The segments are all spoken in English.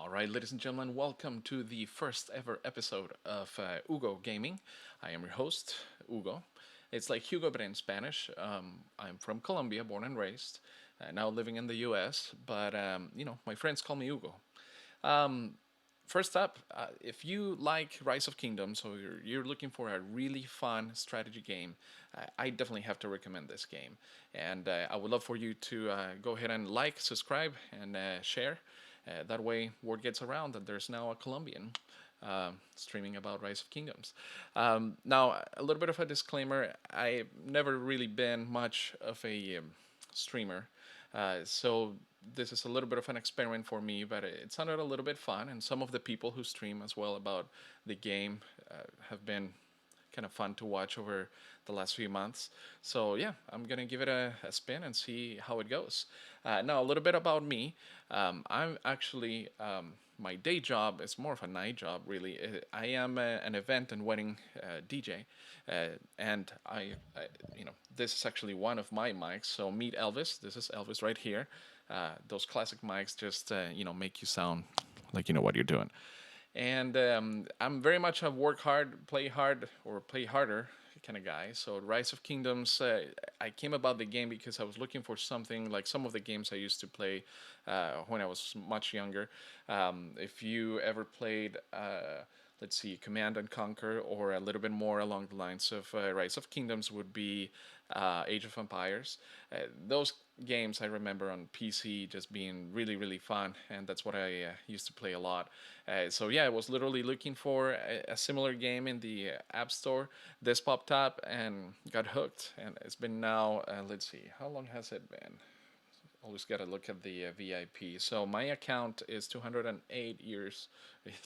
All right, ladies and gentlemen, welcome to the first ever episode of OOGO Gaming. I am your host, Hugo. It's like Hugo, but in Spanish. I'm from Colombia, born and raised, now living in the US, but my friends call me Hugo. Um, First up, if you like Rise of Kingdoms, so you're looking for a really fun strategy game, I definitely have to recommend this game. And I would love for you to go ahead and like, subscribe, and share. That way, word gets around that there's now a Colombian streaming about Rise of Kingdoms. Now, a little bit of a disclaimer: I've never really been much of a streamer, so this is a little bit of an experiment for me, but it sounded a little bit fun, and some of the people who stream as well about the game have been kind of fun to watch over the last few months. So yeah, I'm gonna give it a spin and see how it goes. Now a little bit about me. I'm actually my day job is more of a night job, really. I am an event and wedding DJ, and this is actually one of my mics. So meet Elvis. This is Elvis right here. Those classic mics just make you sound like you know what you're doing. And I'm very much a work hard, or play harder kind of guy. So Rise of Kingdoms, I came about the game because I was looking for something like some of the games I used to play when I was much younger. If you ever played, let's see, Command and Conquer, or a little bit more along the lines of Rise of Kingdoms, would be Age of Empires. Those games I remember on PC just being really, really fun, and that's what I used to play a lot. So yeah, I was literally looking for a similar game in the App Store. This popped up and got hooked, and it's been now. Let's see, how long has it been? Always got to look at the VIP. So my account is 208 years,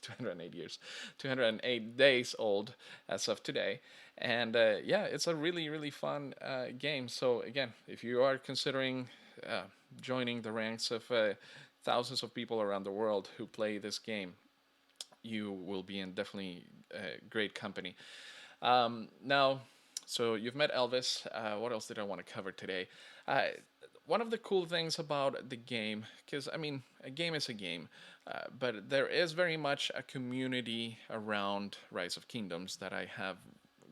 208 years, 208 days old as of today, and yeah, it's a really really fun game. So again, if you are considering uh, joining the ranks of thousands of people around the world who play this game, you will be in definitely great company. Now, so you've met Elvis. What else did I want to cover today? Uh, One of the cool things about the game, because I mean, a game is a game, but there is very much a community around Rise of Kingdoms that I have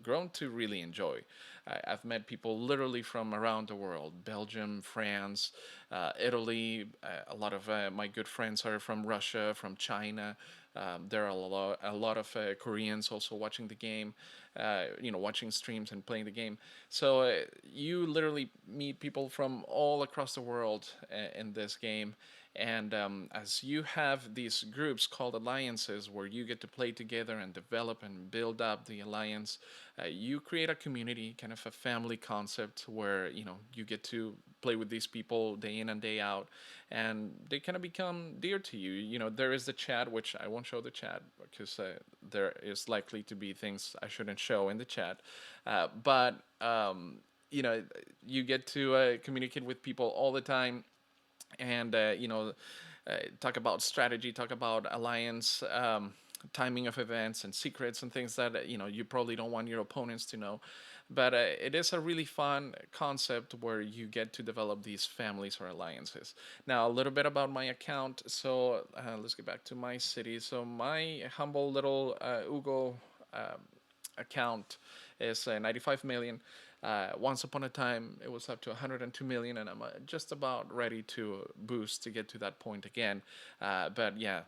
grown to really enjoy. I've met people literally from around the world: Belgium, France, Italy. A lot of my good friends are from Russia, from China. There are a lot of Koreans also watching the game, watching streams and playing the game. So you literally meet people from all across the world in this game. And as you have these groups called alliances where you get to play together and develop and build up the alliance, you create a community, kind of a family concept where you get to play with these people day in and day out, and they kind of become dear to you. There is the chat, which I won't show the chat because there is likely to be things I shouldn't show in the chat, but you know you get to communicate with people all the time, and talk about strategy, talk about alliance, timing of events and secrets and things that you probably don't want your opponents to know. But it is a really fun concept where you get to develop these families or alliances. Now, a little bit about my account. So let's get back to my city. So my humble little Ugo account is 95 million. Once upon a time, it was up to 102 million, and I'm just about ready to boost to get to that point again. But yeah,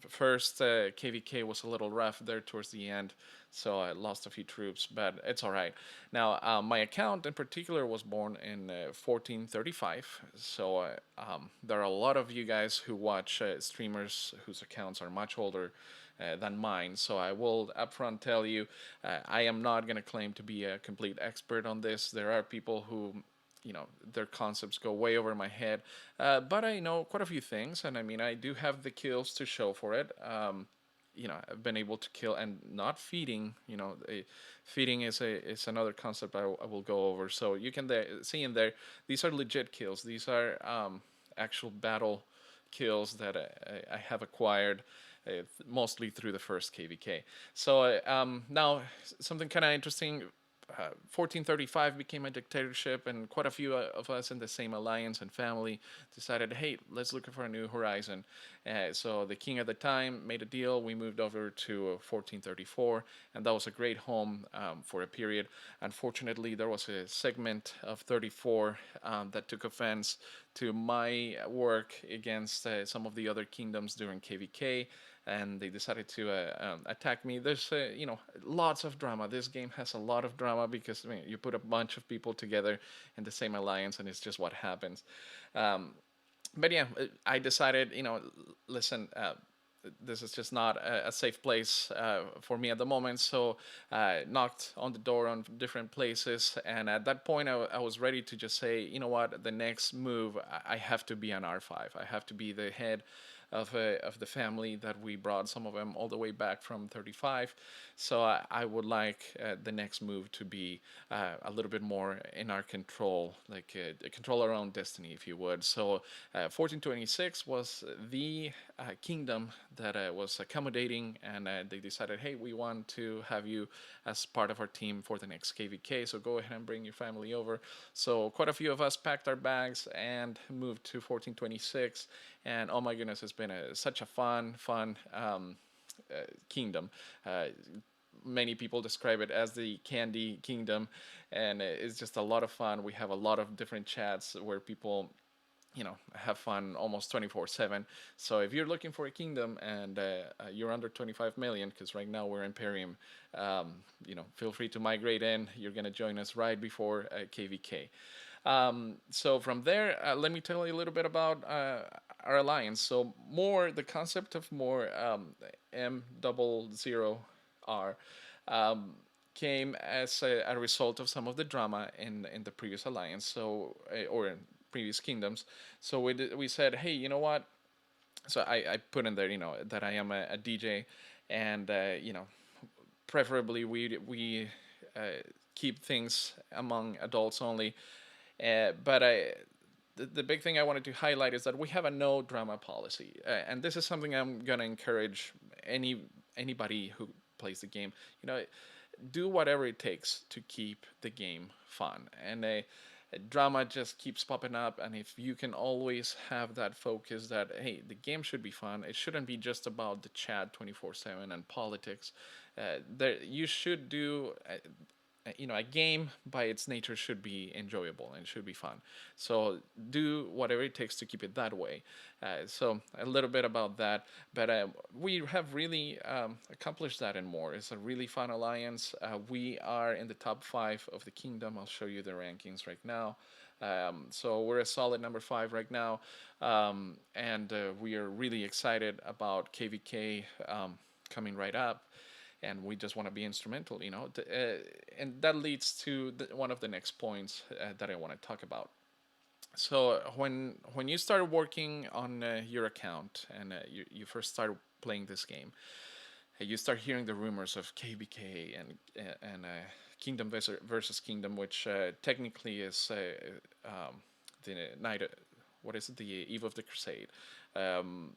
first KVK was a little rough there towards the end, so I lost a few troops, but it's all right. Now, my account in particular was born in 1435, so there are a lot of you guys who watch streamers whose accounts are much older than mine. So I will upfront tell you, I am not going to claim to be a complete expert on this. There are people who, their concepts go way over my head, but I know quite a few things, and I mean, I do have the kills to show for it. I've been able to kill and not feeding. Feeding is another concept I will go over. So you can see in there, these are legit kills. These are actual battle kills that I have acquired mostly through the first KVK. So now something kind of interesting. 1435 became a dictatorship, and quite a few of us in the same alliance and family decided, hey, let's look for a new horizon. So the king at the time made a deal. We moved over to 1434, and that was a great home for a period. Unfortunately, there was a segment of 34 that took offense to my work against some of the other kingdoms during KVK, and they decided to attack me. There's lots of drama. This game has a lot of drama because you put a bunch of people together in the same alliance, and it's just what happens. Um, but yeah, I decided, listen. This is just not a safe place for me at the moment. So knocked on the door on different places, and at that point, I was ready to just say, you know what, the next move, I have to be an R5. I have to be the head of the family that we brought some of them all the way back from 35. So I would like the next move to be a little bit more in our control, like control our own destiny, if you would. So 1426 was the kingdom that was accommodating, and they decided, hey, we want to have you as part of our team for the next KVK, so go ahead and bring your family over. So quite a few of us packed our bags and moved to 1426, and oh my goodness, it's been such a fun kingdom. Many people describe it as the candy kingdom, and it's just a lot of fun. We have a lot of different chats where people have fun almost 24/7. So if you're looking for a kingdom and you're under 25 million, because right now we're Imperium, feel free to migrate in. You're going to join us right before KVK. So from there, let me tell you a little bit about our alliance. So the concept of more M00R came as a result of some of the drama in the previous alliance, or in previous kingdoms. So we said, hey, you know what? So I put in there, that I am a DJ, and preferably we keep things among adults only. But the big thing I wanted to highlight is that we have a no drama policy, and this is something I'm gonna encourage anybody who plays the game. Do whatever it takes to keep the game fun, and drama just keeps popping up. And if you can always have that focus that, hey, the game should be fun, it shouldn't be just about the chat 24/7 and politics. There you should do a game by its nature should be enjoyable and should be fun. So do whatever it takes to keep it that way. So a little bit about that, but we have really accomplished that and more. It's a really fun alliance. We are in the top 5 of the kingdom. I'll show you the rankings right now. So we're a solid number 5 right now, and we are really excited about KVK coming right up, and we just want to be instrumental, and that leads to one of the next points that I want to talk about. So when you start working on your account, and you first start playing this game, you start hearing the rumors of KVK and Kingdom versus Kingdom, which technically is the night. What is it? The Eve of the Crusade. Um,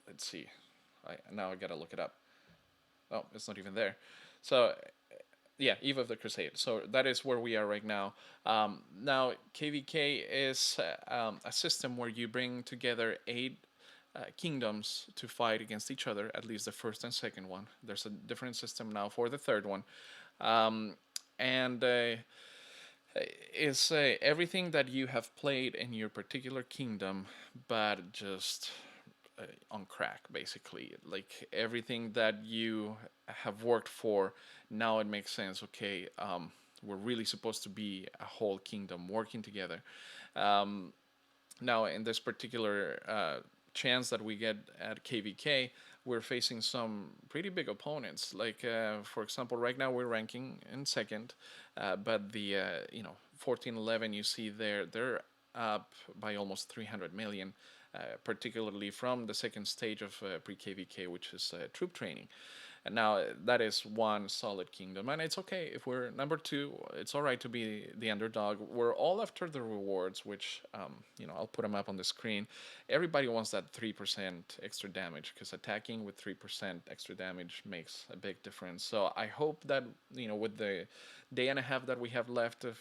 let's see. Now I gotta look it up. Oh, it's not even there. So, yeah, Eve of the Crusade. So that is where we are right now. Now, KVK is a system where you bring together 8 kingdoms to fight against each other, at least the first and second one. There's a different system now for the third one. And is everything that you have played in your particular kingdom, but just on crack, basically. Like everything that you have worked for, now it makes sense. Okay, we're really supposed to be a whole kingdom working together. Um, Now, in this particular chance that we get at KVK, we're facing some pretty big opponents. Like, for example, right now we're ranking in second, but the 1411 you see there, they're up by almost 300 million. Particularly from the second stage of pre KVK, which is troop training. And now that is one solid kingdom, and it's okay if we're number two. It's all right to be the underdog. We're all after the rewards, which I'll put them up on the screen. Everybody wants that 3% extra damage because attacking with 3% extra damage makes a big difference. So I hope that with the day and a half that we have left of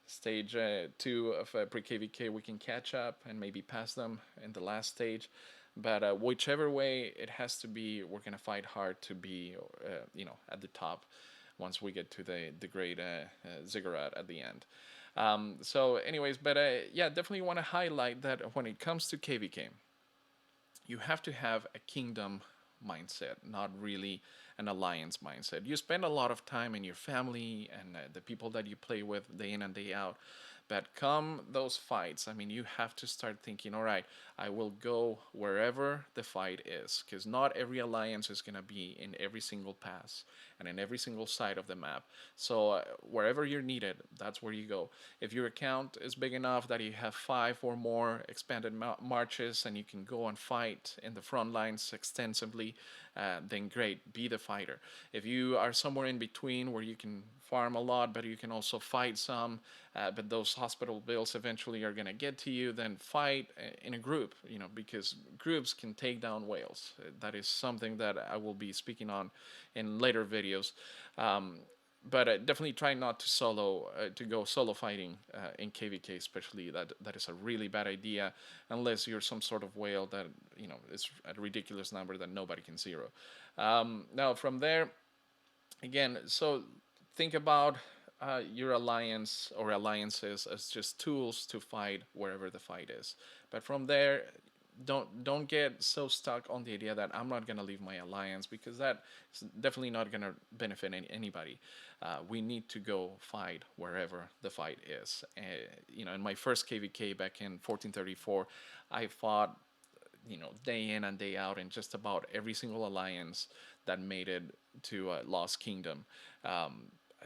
stage two of pre KVK, we can catch up and maybe pass them in the last stage. But whichever way it has to be, we're gonna fight hard to be, at the top once we get to the great ziggurat at the end. So, anyways, but yeah, definitely want to highlight that when it comes to KVK, you have to have a kingdom mindset, not really an alliance mindset. You spend a lot of time in your family and the people that you play with day in and day out. But come those fights, I mean, you have to start thinking, all right, I will go wherever the fight is, because not every alliance is going to be in every single pass and in every single side of the map. So wherever you're needed, that's where you go. If your account is big enough that you have 5 or more expanded marches and you can go and fight in the front lines extensively, then great, be the fighter. If you are somewhere in between where you can farm a lot, but you can also fight some, but those hospital bills eventually are going to get to you, then fight in a group, because groups can take down whales. That is something that I will be speaking on in later videos. But definitely try not to go solo fighting in KVK, especially. That is a really bad idea unless you're some sort of whale that is a ridiculous number that nobody can zero. Now from there, again, so think about your alliance or alliances as just tools to fight wherever the fight is. But from there, don't get so stuck on the idea that I'm not gonna leave my alliance, because that is definitely not gonna benefit anybody. We need to go fight wherever the fight is. In my first KVK back in 1434, I fought day in and day out in just about every single alliance that made it to Lost Kingdom.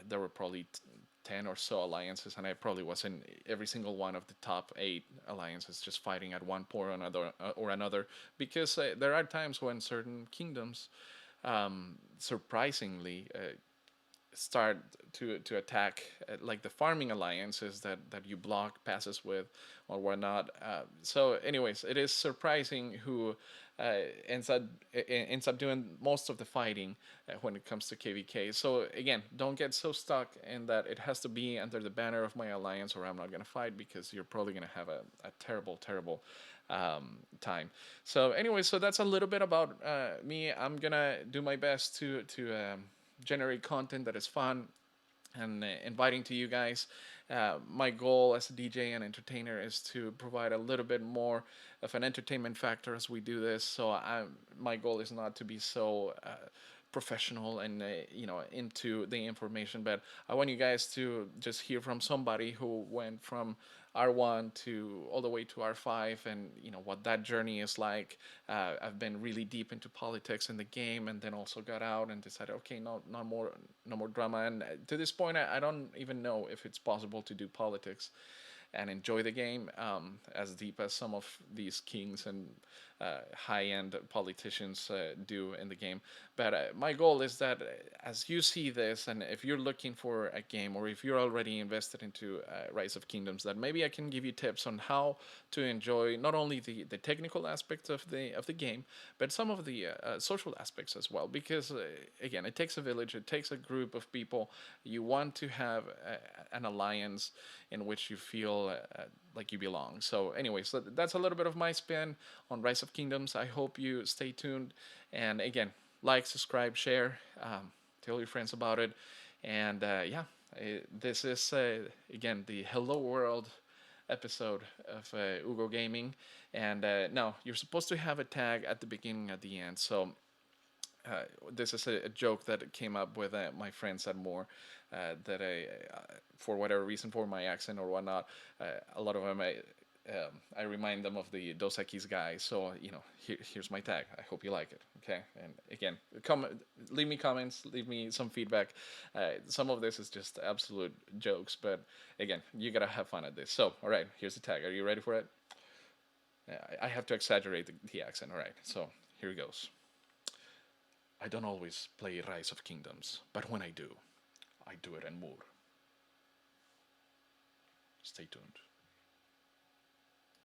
There were probably 10 or so alliances, and I probably was in every single one of the top 8 alliances, just fighting at one point or another, because there are times when certain kingdoms surprisingly start to attack, like the farming alliances that you block passes with or whatnot. So, anyways, it is surprising who uh, ends up ends up doing most of the fighting when it comes to KVK. So again, don't get so stuck in that it has to be under the banner of my alliance or I'm not gonna fight, because you're probably gonna have a terrible, terrible time. So anyway, so that's a little bit about me. I'm gonna do my best to generate content that is fun and inviting to you guys. My goal as a DJ and entertainer is to provide a little bit more of an entertainment factor as we do this. So my goal is not to be so professional and into the information, but I want you guys to just hear from somebody who went from R1 to all the way to R5, and what that journey is like. I've been really deep into politics in the game, and then also got out and decided, okay, no more drama. And to this point, I don't even know if it's possible to do politics and enjoy the game as deep as some of these kings and high-end politicians do in the game. But my goal is that as you see this, and if you're looking for a game, or if you're already invested into Rise of Kingdoms, that maybe I can give you tips on how to enjoy not only the technical aspects of the game, but some of the social aspects as well. Because again, it takes a village, it takes a group of people. You want to have an alliance in which you feel like you belong. So, anyway, so that's a little bit of my spin on Rise of Kingdoms. I hope you stay tuned. And again, like, subscribe, share, tell your friends about it. And yeah, this is again the Hello World episode of OOGO Gaming. And no, you're supposed to have a tag at the beginning, at the end. So this is a joke that came up with my friends at More, that for whatever reason, for my accent or whatnot, a lot of them I remind them of the Dos Equis guy. So here's my tag. I hope you like it. Okay, and again, leave me comments, leave me some feedback. Some of this is just absolute jokes, but again, you gotta have fun at this. So all right, here's the tag. Are you ready for it? I have to exaggerate the accent. All right, so here it goes. I don't always play Rise of Kingdoms, but when I do it and more. Stay tuned.